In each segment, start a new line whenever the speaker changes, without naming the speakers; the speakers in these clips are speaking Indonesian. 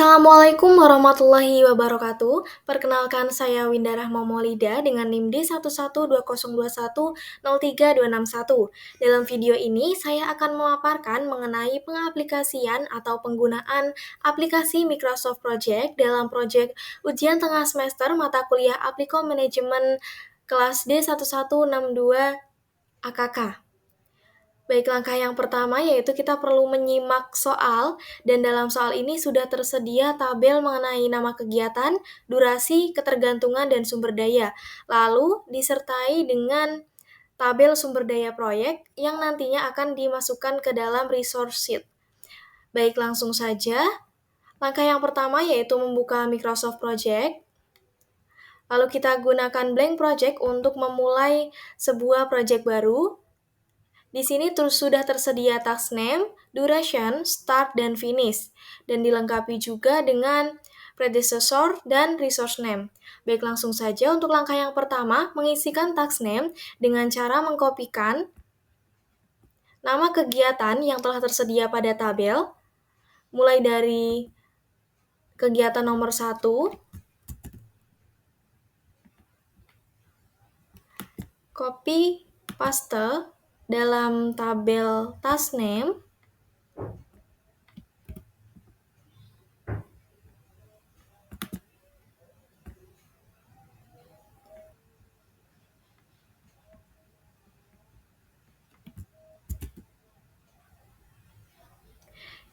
Assalamualaikum warahmatullahi wabarakatuh. Perkenalkan saya Winda Rahma Maulida dengan NIM D1120210361. Dalam video ini saya akan memaparkan mengenai pengaplikasian atau penggunaan aplikasi Microsoft Project dalam proyek ujian tengah semester mata kuliah Applico Management kelas D1162 AKK. Baik, langkah yang pertama yaitu kita perlu menyimak soal, dan dalam soal ini sudah tersedia tabel mengenai nama kegiatan, durasi, ketergantungan, dan sumber daya. Lalu disertai dengan tabel sumber daya proyek yang nantinya akan dimasukkan ke dalam resource sheet. Baik, langsung saja. Langkah yang pertama yaitu membuka Microsoft Project. Lalu kita gunakan blank project untuk memulai sebuah project baru. Di sini sudah tersedia task name, duration, start, dan finish, dan dilengkapi juga dengan predecessor dan resource name. Baik, langsung saja untuk langkah yang pertama, mengisikan task name dengan cara mengkopikan nama kegiatan yang telah tersedia pada tabel, mulai dari kegiatan nomor 1, copy, paste dalam tabel task name.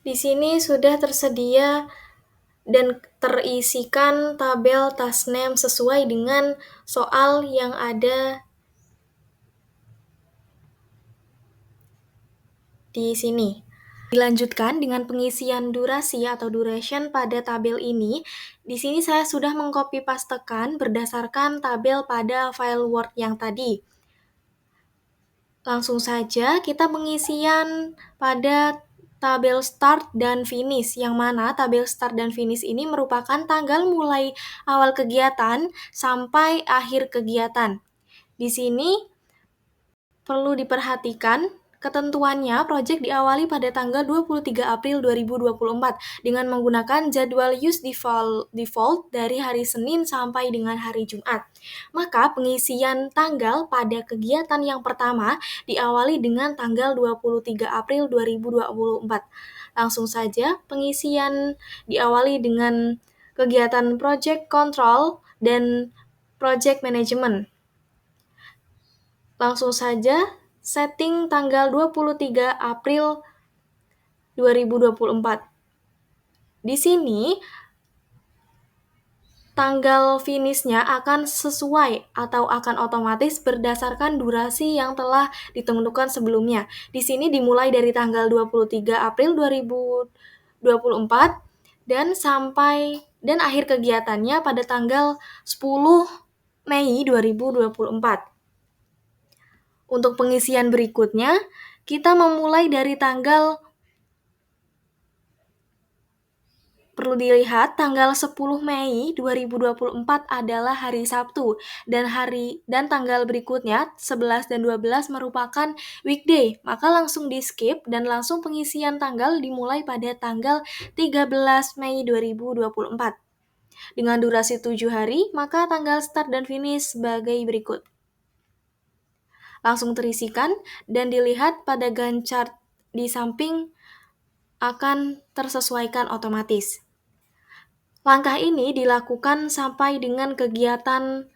Di sini sudah tersedia dan terisikan tabel task name sesuai dengan soal yang ada di sini. Dilanjutkan dengan pengisian durasi atau duration pada tabel ini. Di sini saya sudah mengcopy pastekan berdasarkan tabel pada file Word yang tadi. Langsung saja kita pengisian pada tabel start dan finish, yang mana tabel start dan finish ini merupakan tanggal mulai awal kegiatan sampai akhir kegiatan. Di sini perlu diperhatikan ketentuannya, proyek diawali pada tanggal 23 April 2024 dengan menggunakan jadwal use default dari hari Senin sampai dengan hari Jumat. Maka pengisian tanggal pada kegiatan yang pertama diawali dengan tanggal 23 April 2024. Langsung saja, pengisian diawali dengan kegiatan project control dan project management. Langsung saja, setting tanggal 23 April 2024. Di sini, tanggal finishnya akan sesuai atau akan otomatis berdasarkan durasi yang telah ditentukan sebelumnya. Di sini dimulai dari tanggal 23 April 2024 dan akhir kegiatannya pada tanggal 10 Mei 2024. Untuk pengisian berikutnya, kita memulai dari perlu dilihat tanggal 10 Mei 2024 adalah hari Sabtu, dan tanggal berikutnya 11 dan 12 merupakan weekday. Maka langsung di-skip dan langsung pengisian tanggal dimulai pada tanggal 13 Mei 2024. Dengan durasi 7 hari, maka tanggal start dan finish sebagai berikut. Langsung terisikan dan dilihat pada Gantt chart di samping akan tersesuaikan otomatis. Langkah ini dilakukan sampai dengan kegiatan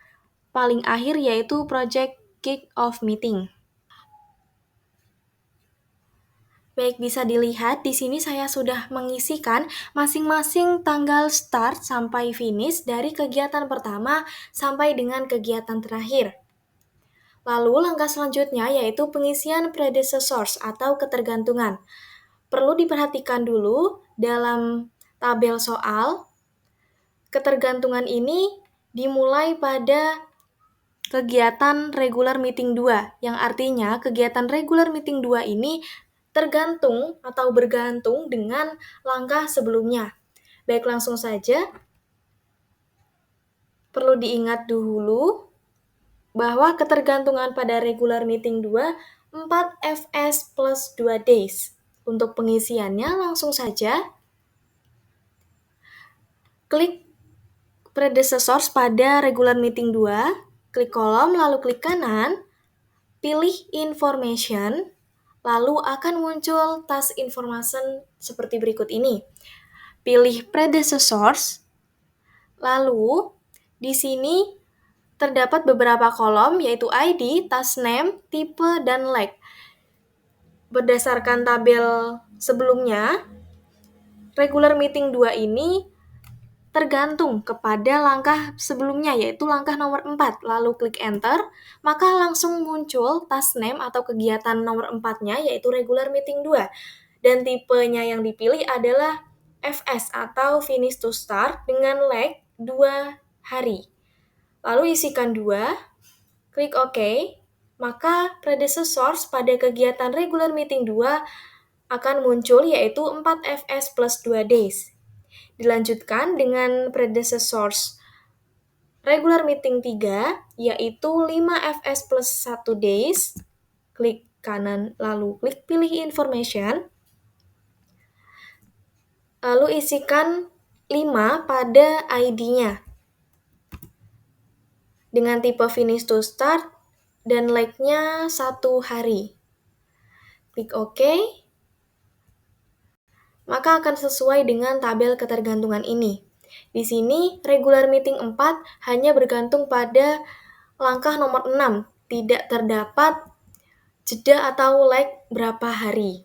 paling akhir, yaitu Project Kick-Off Meeting. Baik, bisa dilihat di sini saya sudah mengisikan masing-masing tanggal start sampai finish dari kegiatan pertama sampai dengan kegiatan terakhir. Lalu langkah selanjutnya yaitu pengisian predecessors atau ketergantungan. Perlu diperhatikan dulu dalam tabel soal, ketergantungan ini dimulai pada kegiatan regular meeting 2, yang artinya kegiatan regular meeting 2 ini tergantung atau bergantung dengan langkah sebelumnya. Baik, langsung saja. Perlu diingat dulu bahwa ketergantungan pada regular meeting 2, 4 FS plus 2 days. Untuk pengisiannya langsung saja. klik predecessors pada regular meeting 2, klik kolom, lalu klik kanan, pilih information, lalu akan muncul task information seperti berikut ini. Pilih predecessors, lalu di sini terdapat beberapa kolom yaitu ID, task name, tipe, dan lag. Berdasarkan tabel sebelumnya, regular meeting 2 ini tergantung kepada langkah sebelumnya, yaitu langkah nomor 4. Lalu klik enter, maka langsung muncul task name atau kegiatan nomor 4-nya, yaitu regular meeting 2. Dan tipenya yang dipilih adalah FS atau finish to start dengan lag 2 hari. Lalu isikan 2, klik OK, maka predecessors pada kegiatan regular meeting 2 akan muncul yaitu 4 FS plus 2 days. Dilanjutkan dengan predecessors regular meeting 3 yaitu 5 FS plus 1 days. Klik kanan lalu klik pilih information. Lalu isikan 5 pada ID-nya. Dengan tipe finish to start dan lag-nya 1 hari. Klik OK. Maka akan sesuai dengan tabel ketergantungan ini. Di sini regular meeting 4 hanya bergantung pada langkah nomor 6, tidak terdapat jeda atau lag berapa hari.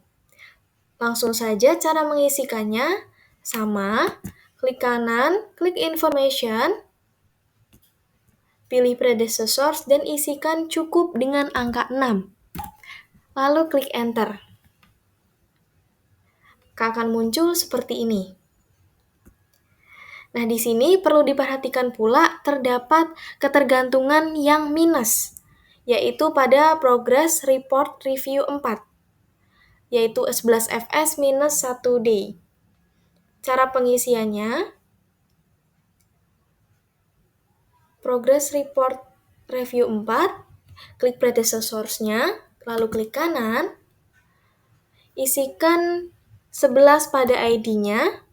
Langsung saja cara mengisikannya sama, klik kanan, klik information, pilih predecessors dan isikan cukup dengan angka 6. Lalu klik enter. Akan muncul seperti ini. Nah, di sini perlu diperhatikan pula terdapat ketergantungan yang minus, yaitu pada progress report review 4, yaitu 11 FS minus 1 day. Cara pengisiannya, progress report review 4, klik predecessors-nya, lalu klik kanan, isikan 11 pada ID-nya,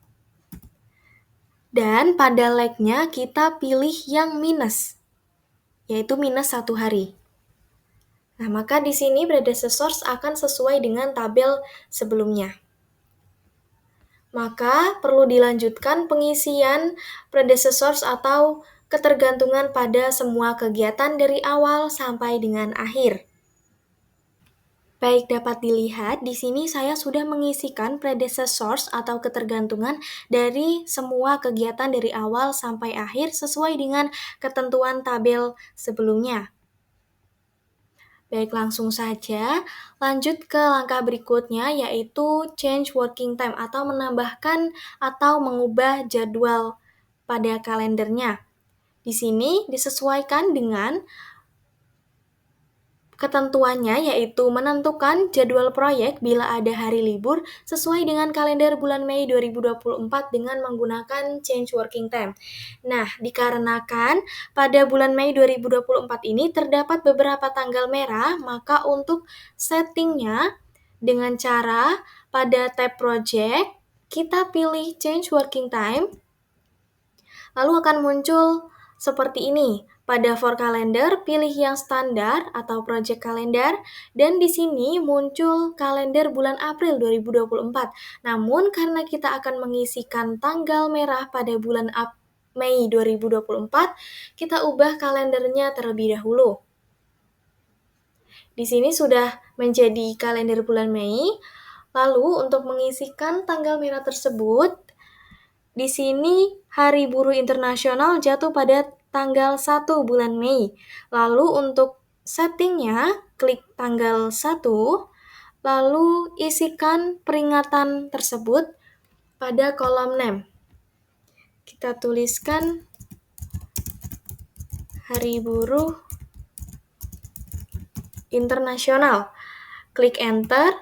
dan pada lag-nya kita pilih yang minus, yaitu minus 1 hari. Nah, maka di sini predecessors akan sesuai dengan tabel sebelumnya. Maka perlu dilanjutkan pengisian predecessors atau ketergantungan pada semua kegiatan dari awal sampai dengan akhir. Baik, dapat dilihat di sini saya sudah mengisikan predecessors atau ketergantungan dari semua kegiatan dari awal sampai akhir sesuai dengan ketentuan tabel sebelumnya. Baik, langsung saja lanjut ke langkah berikutnya yaitu change working time atau menambahkan atau mengubah jadwal pada kalendernya. Di sini disesuaikan dengan ketentuannya yaitu menentukan jadwal proyek bila ada hari libur sesuai dengan kalender bulan Mei 2024 dengan menggunakan change working time. Nah, dikarenakan pada bulan Mei 2024 ini terdapat beberapa tanggal merah, maka untuk settingnya dengan cara pada tab project, kita pilih change working time, lalu akan muncul seperti ini. Pada for calendar, pilih yang standar atau project calendar, dan di sini muncul kalender bulan April 2024. Namun, karena kita akan mengisikan tanggal merah pada bulan Mei 2024, kita ubah kalendernya terlebih dahulu. Di sini sudah menjadi kalender bulan Mei. Lalu, untuk mengisikan tanggal merah tersebut, di sini Hari Buruh Internasional jatuh pada tanggal 1 bulan Mei. Lalu untuk settingnya, klik tanggal 1, lalu isikan peringatan tersebut pada kolom name. Kita tuliskan Hari Buruh Internasional. Klik enter,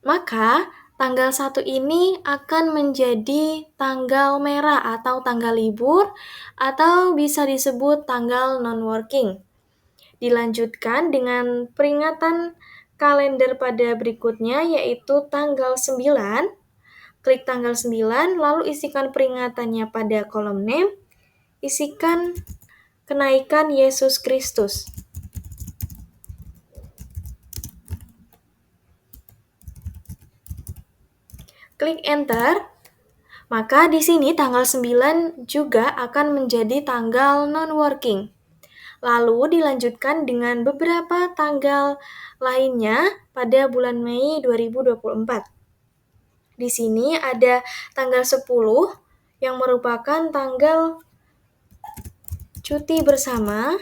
maka tanggal 1 ini akan menjadi tanggal merah atau tanggal libur atau bisa disebut tanggal non-working. Dilanjutkan dengan peringatan kalender pada berikutnya yaitu tanggal 9, Klik tanggal 9, lalu isikan peringatannya pada kolom name, isikan kenaikan Yesus Kristus. Klik enter, maka di sini tanggal 9 juga akan menjadi tanggal non-working. Lalu dilanjutkan dengan beberapa tanggal lainnya pada bulan Mei 2024. Di sini ada tanggal 10 yang merupakan tanggal cuti bersama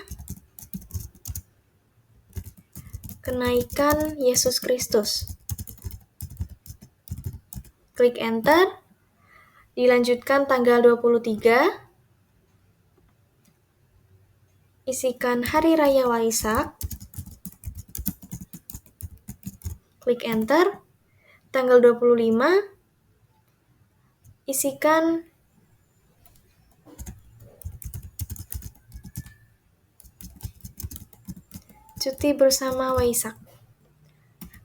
kenaikan Yesus Kristus. Klik enter, dilanjutkan tanggal 23, isikan Hari Raya Waisak. Klik enter, tanggal 25, isikan cuti bersama Waisak.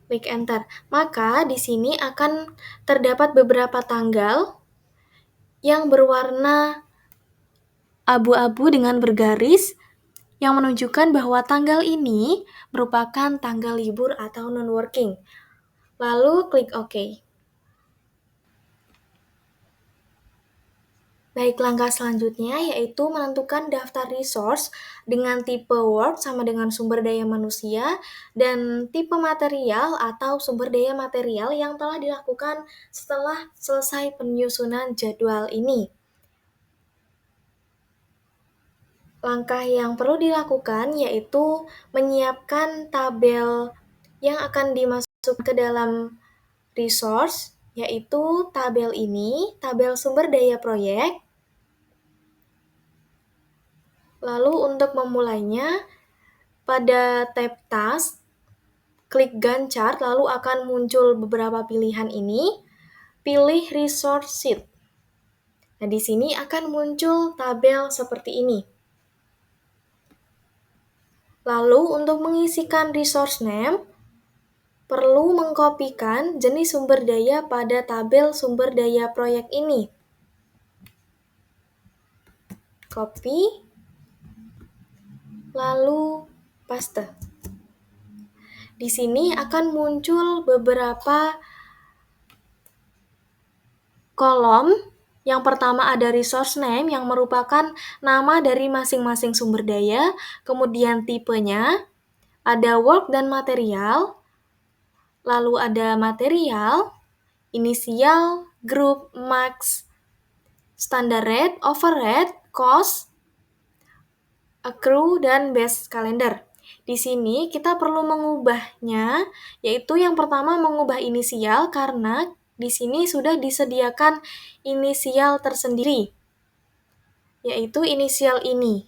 Klik enter. Maka di sini akan terdapat beberapa tanggal yang berwarna abu-abu dengan bergaris yang menunjukkan bahwa tanggal ini merupakan tanggal libur atau non-working. Lalu klik OK. Baik, langkah selanjutnya yaitu menentukan daftar resource dengan tipe Word sama dengan sumber daya manusia dan tipe material atau sumber daya material yang telah dilakukan setelah selesai penyusunan jadwal ini. Langkah yang perlu dilakukan yaitu menyiapkan tabel yang akan dimasukkan ke dalam resource, yaitu tabel ini, tabel sumber daya proyek. Lalu untuk memulainya, pada tab task, klik Gantt chart, lalu akan muncul beberapa pilihan ini. Pilih resource sheet. Nah, di sini akan muncul tabel seperti ini. Lalu untuk mengisikan resource name, perlu mengkopikan jenis sumber daya pada tabel sumber daya proyek ini. Copy, lalu paste. Di sini akan muncul beberapa kolom. Yang pertama ada resource name yang merupakan nama dari masing-masing sumber daya, kemudian tipenya, ada work dan material, lalu ada material, inisial, group, max, standard rate, overhead, cost, accrue, dan base calendar. Di sini kita perlu mengubahnya, yaitu yang pertama mengubah inisial karena di sini sudah disediakan inisial tersendiri, yaitu inisial ini.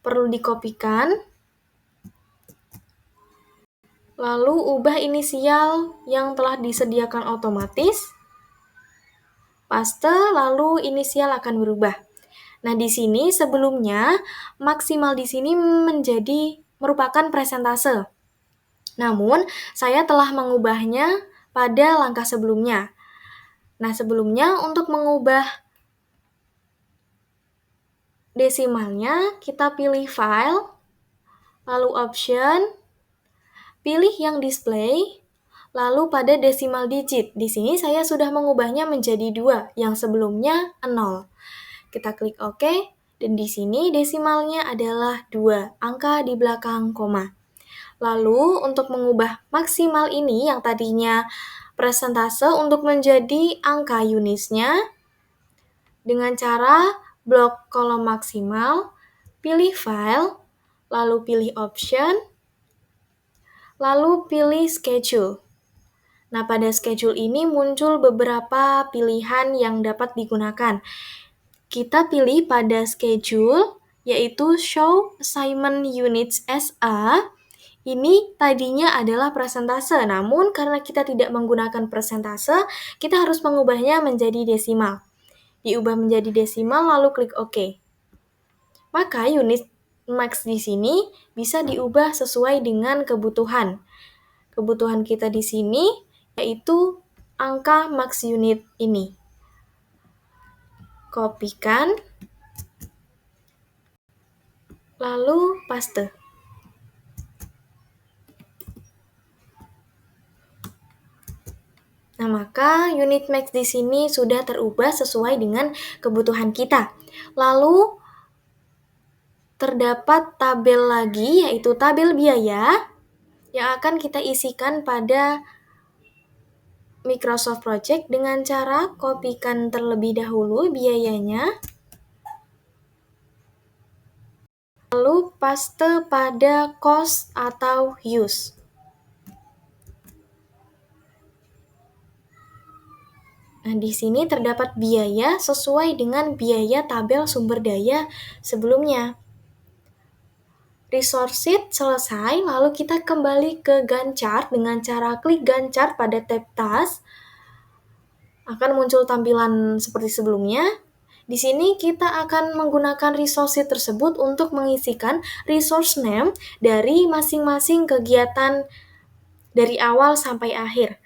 Perlu dikopikan, lalu ubah inisial yang telah disediakan otomatis, paste, lalu inisial akan berubah. Nah, di sini sebelumnya maksimal di sini merupakan presentase. Namun, saya telah mengubahnya pada langkah sebelumnya. Nah, sebelumnya untuk mengubah desimalnya, kita pilih file, lalu option, pilih yang display, lalu pada decimal digit. Di sini saya sudah mengubahnya menjadi 2, yang sebelumnya 0. Kita klik OK, dan di sini desimalnya adalah 2, angka di belakang koma. Lalu untuk mengubah maksimal ini yang tadinya presentase untuk menjadi angka unitsnya, dengan cara blok kolom maksimal, pilih file, lalu pilih option, lalu pilih schedule. Nah, pada schedule ini muncul beberapa pilihan yang dapat digunakan. Kita pilih pada schedule, yaitu Show Assignment Units as a. Ini tadinya adalah presentase, namun karena kita tidak menggunakan presentase, kita harus mengubahnya menjadi desimal. Diubah menjadi desimal, lalu klik OK. Maka unit max di sini bisa diubah sesuai dengan kebutuhan. Kebutuhan kita di sini yaitu angka max unit ini. Kopikan, lalu paste. Nah, maka unit max di sini sudah terubah sesuai dengan kebutuhan kita. Lalu, terdapat tabel lagi, yaitu tabel biaya, yang akan kita isikan pada Microsoft Project dengan cara kopikan terlebih dahulu biayanya, lalu paste pada cost atau use. Nah, di sini terdapat biaya sesuai dengan biaya tabel sumber daya sebelumnya. Resource sheet selesai, lalu kita kembali ke Gantt chart dengan cara klik Gantt chart pada tab task. Akan muncul tampilan seperti sebelumnya. Di sini kita akan menggunakan resource sheet tersebut untuk mengisikan resource name dari masing-masing kegiatan dari awal sampai akhir.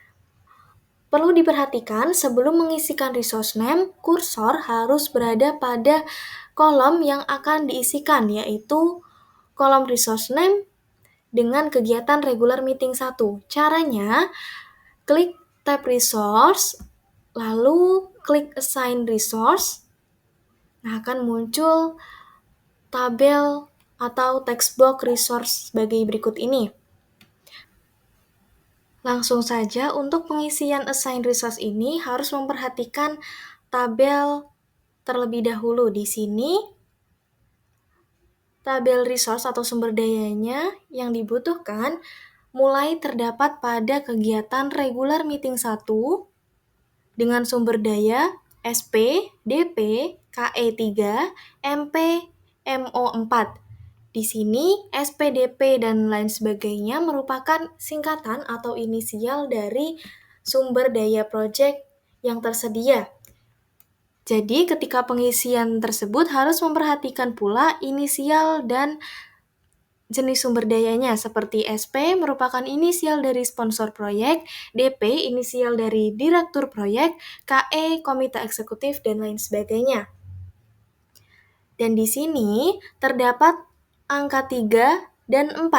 Perlu diperhatikan sebelum mengisikan resource name, kursor harus berada pada kolom yang akan diisikan, yaitu kolom resource name dengan kegiatan regular meeting 1. Caranya, klik tab resource, lalu klik assign resource. Nah, akan muncul tabel atau text box resource sebagai berikut ini. Langsung saja, untuk pengisian assign resource ini harus memperhatikan tabel terlebih dahulu. Di sini, tabel resource atau sumber dayanya yang dibutuhkan mulai terdapat pada kegiatan regular meeting 1 dengan sumber daya SP, DP, KE3, MP, MO4. Di sini, SP, DP, dan lain sebagainya merupakan singkatan atau inisial dari sumber daya proyek yang tersedia. Jadi, ketika pengisian tersebut harus memperhatikan pula inisial dan jenis sumber dayanya, seperti SP merupakan inisial dari sponsor proyek, DP inisial dari direktur proyek, KE komite eksekutif, dan lain sebagainya. Dan di sini terdapat angka 3 dan 4,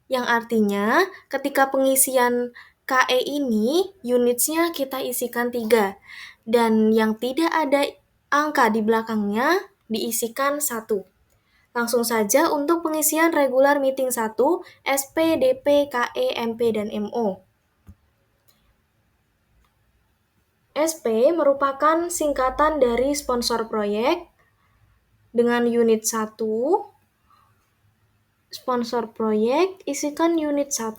yang artinya ketika pengisian KE ini, unitsnya kita isikan 3, dan yang tidak ada angka di belakangnya diisikan 1. Langsung saja untuk pengisian regular meeting 1, SP, DP, KE, MP, dan MO. SP merupakan singkatan dari sponsor proyek dengan unit 1. Sponsor proyek, isikan unit 1,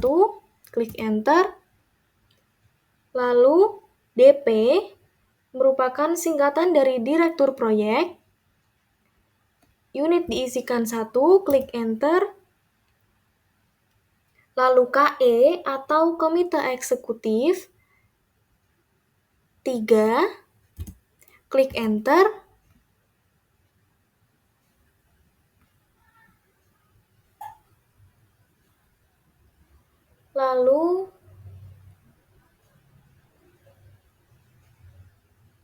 klik enter. Lalu DP merupakan singkatan dari direktur proyek. Unit diisikan 1, klik enter. Lalu KE atau komite eksekutif 3, klik enter. Lalu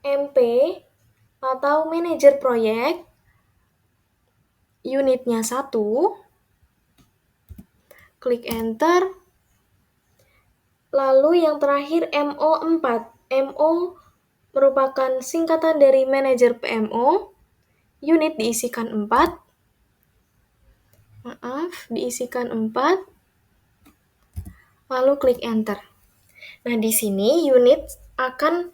MP atau manajer proyek unitnya 1, klik enter. Lalu yang terakhir MO4. MO merupakan singkatan dari manajer PMO. Unit diisikan 4. Diisikan 4. Lalu klik enter. Nah, di sini unit akan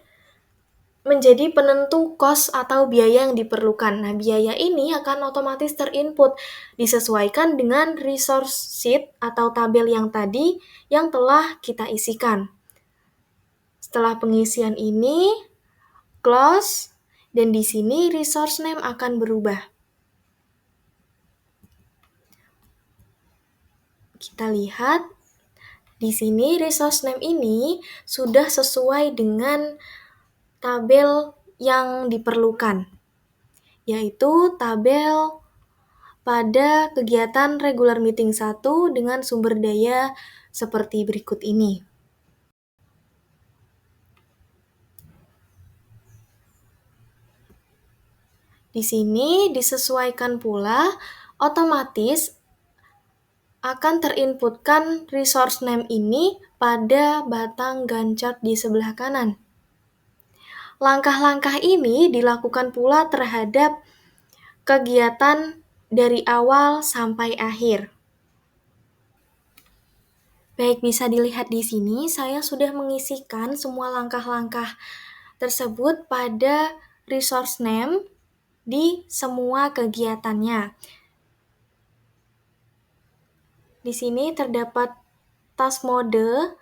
menjadi penentu cost atau biaya yang diperlukan. Nah, biaya ini akan otomatis terinput, disesuaikan dengan resource sheet atau tabel yang tadi yang telah kita isikan. Setelah pengisian ini, close, dan di sini resource name akan berubah. Kita lihat, di sini resource name ini sudah sesuai dengan tabel yang diperlukan, yaitu tabel pada kegiatan regular meeting 1 dengan sumber daya seperti berikut ini. Di sini disesuaikan pula otomatis akan terinputkan resource name ini pada batang Gantt chart di sebelah kanan. Langkah-langkah ini dilakukan pula terhadap kegiatan dari awal sampai akhir. Baik, bisa dilihat di sini, saya sudah mengisikan semua langkah-langkah tersebut pada resource name di semua kegiatannya. Di sini terdapat task mode.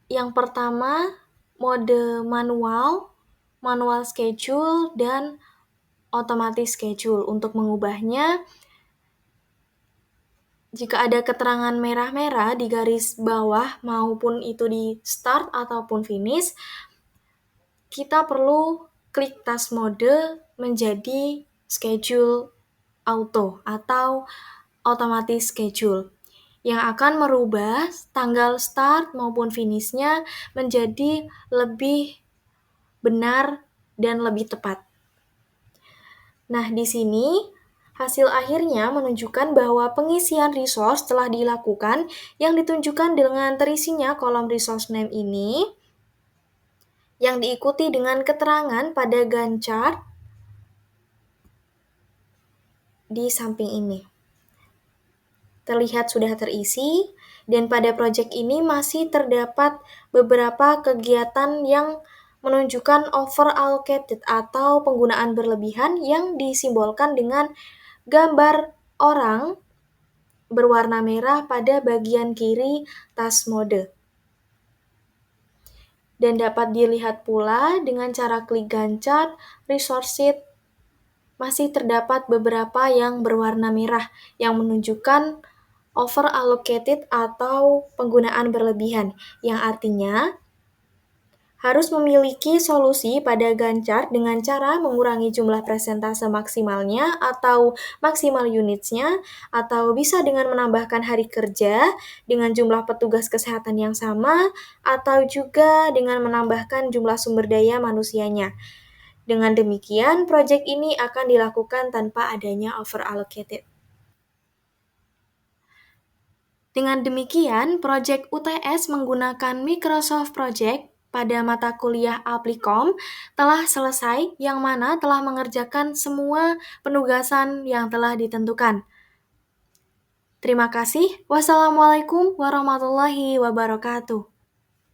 Yang pertama, mode manual schedule, dan otomatis schedule. Untuk mengubahnya, jika ada keterangan merah-merah di garis bawah maupun itu di start ataupun finish, kita perlu klik task mode menjadi schedule auto atau otomatis schedule yang akan merubah tanggal start maupun finish-nya menjadi lebih benar dan lebih tepat. Nah, di sini hasil akhirnya menunjukkan bahwa pengisian resource telah dilakukan yang ditunjukkan dengan terisinya kolom resource name ini yang diikuti dengan keterangan pada Gantt chart di samping ini. Terlihat sudah terisi, dan pada proyek ini masih terdapat beberapa kegiatan yang menunjukkan over allocated atau penggunaan berlebihan yang disimbolkan dengan gambar orang berwarna merah pada bagian kiri task mode. Dan dapat dilihat pula dengan cara klik Gantt chart, resource sheet masih terdapat beberapa yang berwarna merah yang menunjukkan over allocated atau penggunaan berlebihan, yang artinya harus memiliki solusi pada Gantt chart dengan cara mengurangi jumlah persentase maksimalnya atau maksimal unitsnya, atau bisa dengan menambahkan hari kerja dengan jumlah petugas kesehatan yang sama, atau juga dengan menambahkan jumlah sumber daya manusianya. Dengan demikian, proyek ini akan dilakukan tanpa adanya over allocated. Dengan demikian, proyek UTS menggunakan Microsoft Project pada mata kuliah Applikom telah selesai, yang mana telah mengerjakan semua penugasan yang telah ditentukan. Terima kasih. Wassalamualaikum warahmatullahi wabarakatuh.